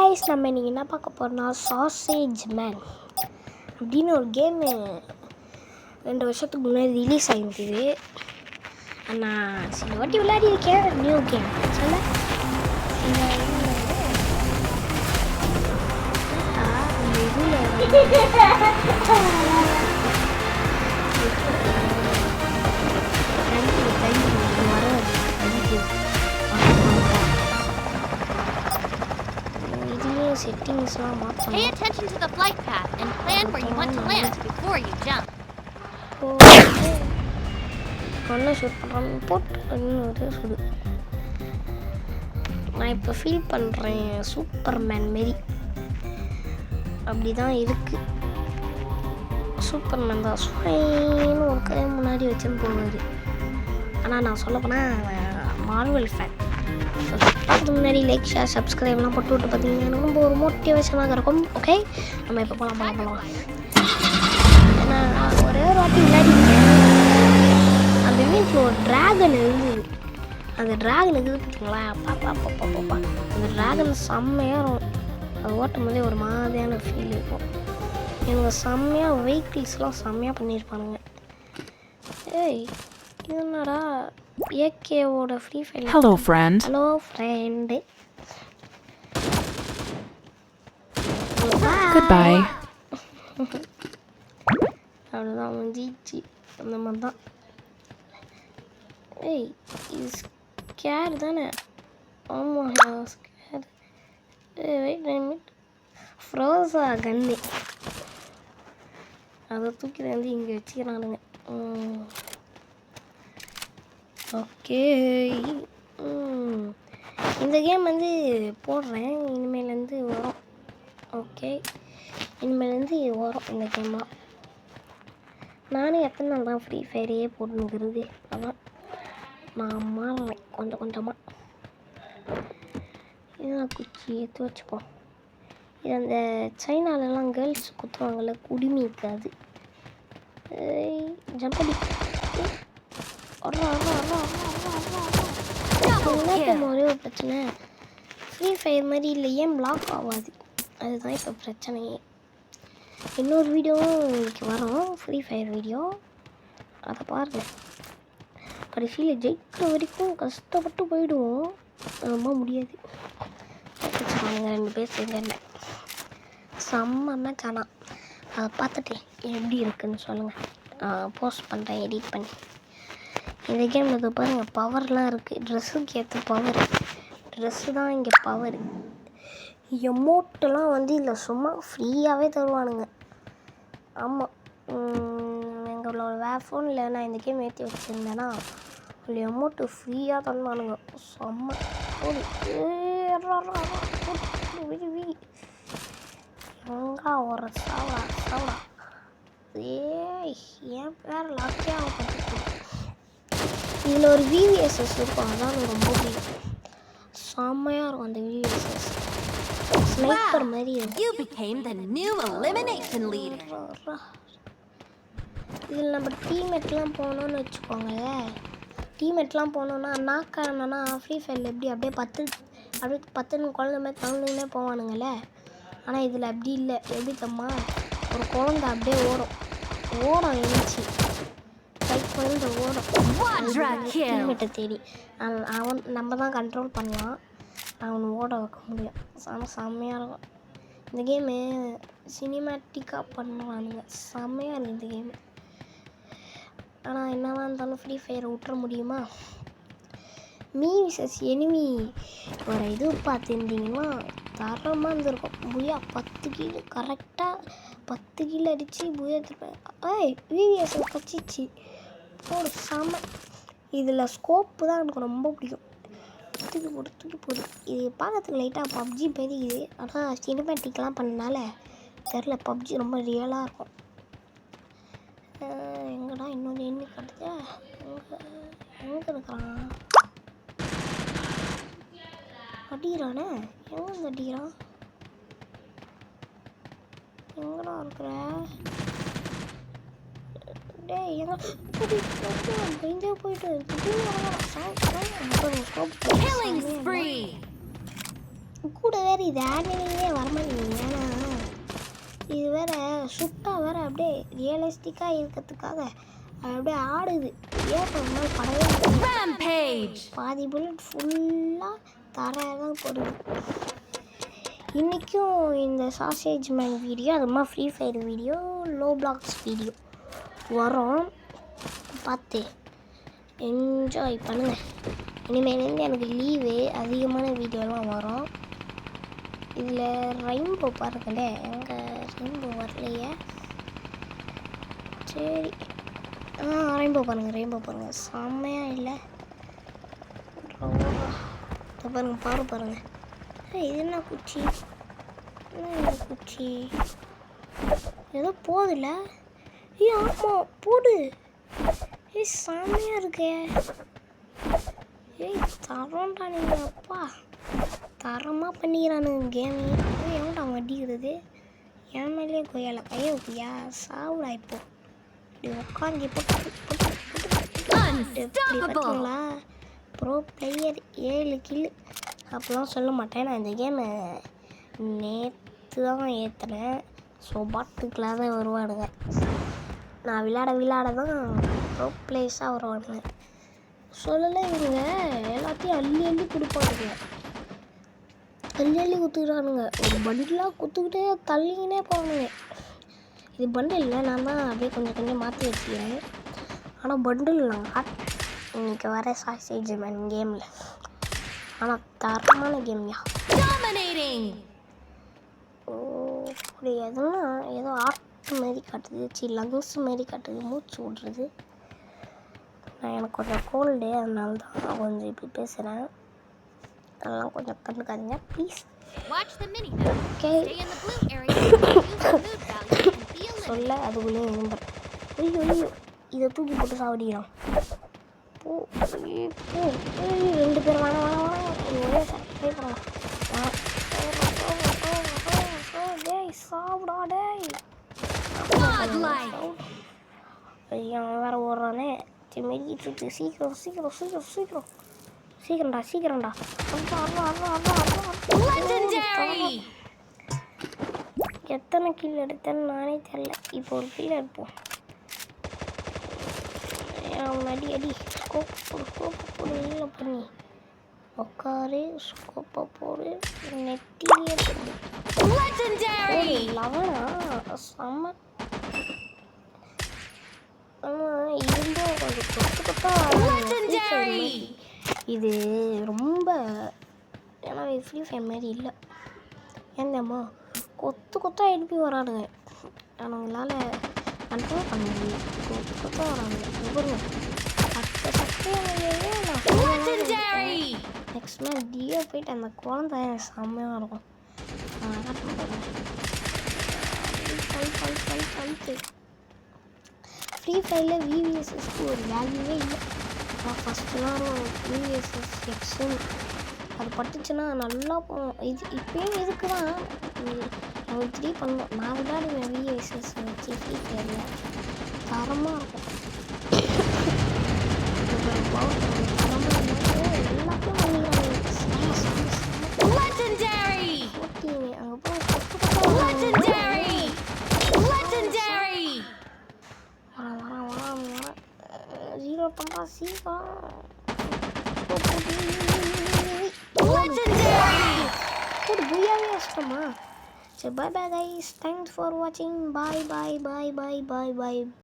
Guys நம்ம இன்றைக்கி என்ன பார்க்க போகிறோம்னா சாசேஜ் மேன் அப்படின்னு ஒரு கேமு 2 வருஷத்துக்கு முன்னாடி ரிலீஸ் ஆகிருக்குது. நான் சில வாட்டி விளையாடிருக்கேன். நியூ கேம் சொல்ல Pay attention to the flight path and plan where you want to land before you jump. நான் இப்போ ஃபீல் பண்ணுறேன் சூப்பர்மேன் மாரி அப்படி தான் இருக்குது. சூப்பர்மேன் தான் ஸ்வைன்னு ஒரு கை முன்னாடி வச்சுன்னு போவார். ஆனால் நான் சொல்ல போனால் மார்வல் ஃபேன். அதுக்கு முன்னாடி லைக் ஷேர் சப்ஸ்கிரைப்லாம் போட்டு விட்டு பார்த்தீங்கன்னா ரொம்ப ஒரு மோட்டிவேஷனாக இருக்கும். ஓகே, நம்ம இப்போ போகலாம். நான் ஒரே ஒரு வாட்டி விளையாடிருக்கேன். அந்த வீட்டில் ஒரு ட்ராகன் இருந்தது. அந்த ட்ராகன் இருக்குது பார்த்தீங்களா? பாப்பா அந்த ட்ராகன் செம்மையாக இருக்கும். அது ஓட்டும் போதே ஒரு மாதிரியான ஃபீல் இருக்கும். இவங்க செம்மையாக வெஹிக்கிள்ஸ்லாம் செம்மையாக பண்ணியிருப்பானுங்க. ஏய் இது என்னடா ஏகேவோட Free Fire. Hello friend. Hello friend. Goodbye. அவ்வளோதான் முடிஞ்சிச்சு. அந்த மாதிரி தான். ஏய் இது ஸ்கேர் தானே? ஆமாம் ஸ்கேர். Wait minute. ஃப்ரோஸா கன்னு அதை தூக்கி வந்து இங்கே வச்சுக்கிறானுங்க. ஓகே, இந்த கேம் வந்து போடுறேன். இனிமேலேருந்து வரும். ஓகே, இனிமேலேருந்து வரும் இந்த கேம்லாம். நானும் எத்தனை நாள் தான் ஃப்ரீ ஃபயரையே போட்டுனுக்கிறது. அதான் நான் மாறுறேன் கொஞ்சம் கொஞ்சமாக. இதான் குச்சி எடுத்து வச்சுப்போம். இது அந்த சைனாலெலாம் கேர்ள்ஸ் குத்துவாங்கள்ல, குடிமி இருக்காது. ஜம்ப் அடி ஒரே ஒரு பிரச்சனை, ஃப்ரீ ஃபயர் மாதிரி இல்லை, ஏன் பிளாக் ஆகாது. அதுதான் இப்போ பிரச்சனையே. இன்னொரு வீடியோவும் இன்றைக்கி வரும், ஃப்ரீ ஃபயர் வீடியோ. அதை பாருங்கள். கடைசியில் ஜெயிக்கிற வரைக்கும் கஷ்டப்பட்டு போயிடுவோம். ரொம்ப முடியாது. அவங்க 2 பேர் சேர்ந்து செம்ம மேட்ச். ஆனால் அதை பார்த்துட்டு எப்படி இருக்குதுன்னு சொல்லுங்கள். போஸ்ட் பண்ணுறேன் எடிட் பண்ணி. இந்த கேமில் இது பாருங்கள், பவர்லாம் இருக்குது. ட்ரெஸ்ஸுக்கு ஏற்ற பவர். ட்ரெஸ்ஸு தான் இங்கே பவர். எமோட்டெல்லாம் வந்து இல்லை, சும்மா ஃப்ரீயாகவே தருவானுங்க. ஆமாம், எங்களோட ஃபோனில் நான் இந்த கேம் ஏற்றி வச்சுருந்தேன்னா அதில் எமோட்டு ஃப்ரீயாக தருவானுங்க. செம்ம எங்கா ஒரு சாவா. ஏய் என் பேர் லாக்கியாக பார்த்துட்டு இதில் ஒரு விவிஎஸ்எஸ் இருக்கும். அதான் எனக்கு ரொம்ப பிடிக்கும். செம்மையாக இருக்கும் அந்த விவிஎஸ்எஸ். ஸ்னைப்பர் மாதிரி இதில் நம்ம டீம்மேட்லாம் போனோன்னு வச்சுக்கோங்களேன். டீம்மேட்லாம் போனோன்னா நாக்கானா ஃப்ரீ ஃபயரில் எப்படி அப்படியே 10 குழந்தை மாதிரி தகுந்துன்னே போவானுங்களே. ஆனால் இதில் அப்படி இல்லை. எப்படி தம்மா ஒரு குழந்தை அப்படியே ஓடும் எழுச்சி லைக் குழந்தை ஓடும் டீம்மேட்டை தேடி. அவன் நம்ம தான் கண்ட்ரோல் பண்ணலாம், அவனை ஓட வைக்க முடியும். ஆனால் செம்மையாக இருக்கும் இந்த கேமு. சினிமேட்டிக்காக பண்ணுவானுங்க, செம்மையாக இருக்குது இந்த கேமு. ஆனால் என்னவா இருந்தாலும் ஃப்ரீ ஃபயரை விட்டுற முடியுமா? மீ விசஸ் எனிமி ஒரு இது பார்த்துருந்தீங்கன்னா தரமாக இருந்திருக்கும். புயா 10 கிலோ கரெக்டாக 10 கிலோ அடித்து புயா எடுத்துருப்பேன். விவிஎஸ்எஸ் கச்சிச்சு போடு செம்ம. இதில் ஸ்கோப்பு தான் எனக்கு ரொம்ப பிடிக்கும். தூக்கி போடு. இது பார்க்கறதுக்கு லைட்டாக பப்ஜி பெரியுது. ஆனால் சினிமேட்டிக்லாம் பண்ணனால தெரில, பப்ஜி ரொம்ப ரியலாக இருக்கும். எங்கடா இன்னொரு எண்ணி கட்டுது? எங்கே இருக்கிறான்? அடிக்கிறானே, எங்கே அடிக்கிறான்? எங்கடா இருக்கிற? டேய் எங்க பயந்தே போயிட்டு கூட வேறு இது ஆனிமே வரமாட்டேங்குது. ஏன்னா இது வேற சுட்டா வேற அப்படியே ரியலிஸ்டிக்காக இருக்கிறதுக்காக அப்படியே ஆடுது. ஏன் பண்ண படவே Rampage! பாதி புல்லட் ஃபுல்லாக தரையாக தான் போடுது. இன்றைக்கும் இந்த சாசேஜ் மேன் வீடியோ, அது மாதிரி free fire video, Roblox video வரும். பார்த்து என்ஜாய் பண்ணுங்கள். இனிமேலேருந்து எனக்கு லீவு, அதிகமான வீடியோலாம் வரும். இதில் ரெயின்போ பாருங்களே, எங்கள் ரெயின்போ வரலையே. சரி, ரெயின்போ பாருங்கள் செம்மையாக இல்லை? இதை பாருங்கள். இது என்ன குச்சி? என்ன குச்சி? ஏதோ போதில்ல. ஆமாம் போடு. செம்மையாக இருக்கே. தரோண்டா நீங்கள். அப்பா தரமாக பண்ணிக்கிறானுங்க கேமு. எவன்டா அவன் அடிக்கிறது? என் மேலேயே கொய்யால கையை கொய்யா சாவுடா. இப்போ இப்படி உட்காந்து இப்போ பார்த்தீங்களா? ப்ரோ பிளேயர் 7 கில்லு. அப்போலாம் சொல்ல மாட்டேன். நான் இந்த கேமை நேற்று தான் ஏற்றினேன். ஸோ பாட்டுக்கெலாம் தான் வருவானுங்க. நான் விளையாட தான் ப்ரோ பிளேயர்ஸாக வருவானுங்க. சொல்லலை இவங்க எல்லாத்தையும் அள்ளி கொடுப்பானுங்க. அள்ளி குத்துக்கிறானுங்க. ஒரு பண்டிலாக குத்துக்கிட்டே தள்ளிக்கினே போவானுங்க. இது பண்டில் இல்லை, நான் தான் அப்படியே கொஞ்சம் மாற்றி வச்சுக்கிறேன். ஆனால் பண்டில் நான் காட்டேன் இன்றைக்கி வர சாசேஜ் மேன் கேமில். ஆனால் தரமான கேம்யா. ஓ அப்படி எதுனா ஏதோ ஆர்ட் மாரி காட்டுது, லங்ஸ் மாரி காட்டுது, மூச்சு விட்றது. நான் எனக்கு கொஞ்சம் கோல்டு, அதனால தான் கொஞ்சம் இப்படி பேசுகிறேன். அதெல்லாம் கொஞ்சம் கண்டுக்காதீங்க ப்ளீஸ். ஓகே சொல்ல அதுக்குள்ளே எழுந்துறேன். ஐயோ இதை தூக்கி போட்டு சாவடிக்கிறான். போ 2 பேர் வேணாம் இது ஒரே ட்ரை பண்ணலாம். டேய் சாப்பிடா டேய். ஐயா வேற ஓடுறானே. மெடிக்கிட்டு சீக்கிரம்டா. எத்தனை கில் எடுத்தேன்னு நானே தெரியல. இப்போ ஒரு கில் எடுப்போம். அடி ஸ்கோப் போடு இல்லை பண்ணி உட்காரு. ஸ்கோப்பை போடு, நெட்டியே போடு. லவனா செம்ம. இருந்தும் கொஞ்சம் கொத்தா. இது ரொம்ப ஏன்னா ஃப்ரீ ஃபயர் மாதிரி இல்லை. ஏந்தம்மா கொத்தா எழுப்பி வரானுங்க. அவங்களால கண்ட்ரோல் பண்ண முடியல. கொத்தா வரானுங்க. நெக்ஸ்ட் மேட்ச் டியோ போயிட்டு அந்த குழந்தை செம்மையாக இருக்கும். ஃப்ரீ ஃபயரில் விவிஎஸ்எஸ்க்கு ஒரு வேல்யூவே இல்லை. நான் ஃபஸ்ட்டுலாம் விவிஎஸ்எஸ் எக்ஸும் அது பட்டுச்சுன்னா நல்லா போகும். இது இப்போயும் இதுக்கு தான் நம்ம 3 பண்ணோம். நான் விளையாடுவேன் விவிஎஸ்எஸ் வச்சு ஃப்ரீ ஃபயரில் தரமாக இருக்கும். So bye bye guys, thanks for watching. Bye.